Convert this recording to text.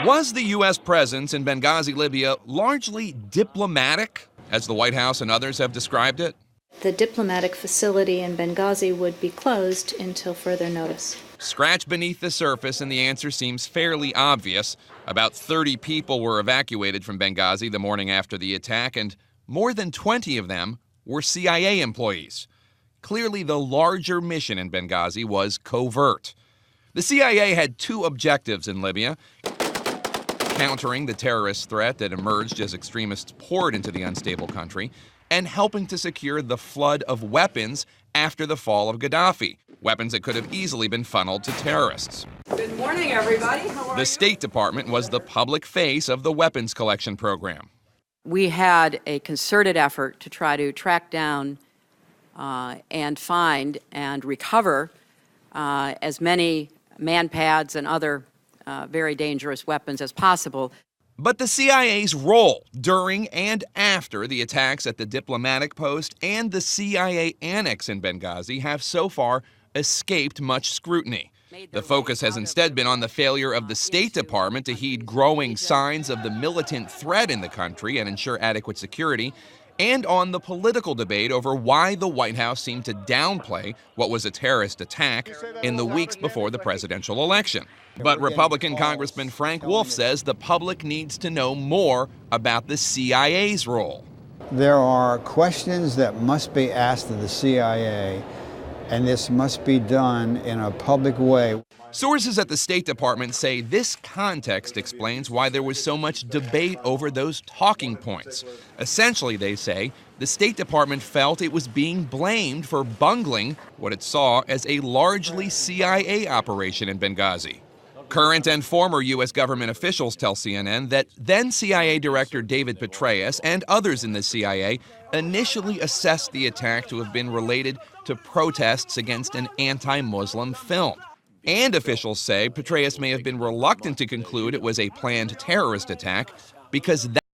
Was the U.S. presence in Benghazi, Libya, largely diplomatic, as the White House and others have described it? The diplomatic facility in Benghazi would be closed until further notice. Scratch beneath the surface, and the answer seems fairly obvious. About 30 people were evacuated from Benghazi the morning after the attack, and more than 20 of them were CIA employees. Clearly, the larger mission in Benghazi was covert. The CIA had two objectives in Libya: countering the terrorist threat that emerged as extremists poured into the unstable country, and helping to secure the flood of weapons after the fall of Gaddafi, weapons that could have easily been funneled to terrorists. Good morning, everybody. How are you? The State Department was the public face of the weapons collection program. We had a concerted effort to try to track down and find and recover as many manpads and other very dangerous weapons as possible. But the CIA's role during and after the attacks at the diplomatic post and the CIA annex in Benghazi have so far escaped much scrutiny. The focus has instead been on the failure of the State Department to heed growing signs of the militant threat in the country and ensure adequate security, and on the political debate over why the White House seemed to downplay what was a terrorist attack in the weeks before the presidential election. But Republican Congressman Frank Wolf says the public needs to know more about the CIA's role. There are questions that must be asked of the CIA, and this must be done in a public way. Sources at the State Department say this context explains why there was so much debate over those talking points. Essentially, they say, the State Department felt it was being blamed for bungling what it saw as a largely CIA operation in Benghazi. Current and former U.S. government officials tell CNN that then CIA Director David Petraeus and others in the CIA initially assessed the attack to have been related to protests against an anti-Muslim film. And officials say Petraeus may have been reluctant to conclude it was a planned terrorist attack because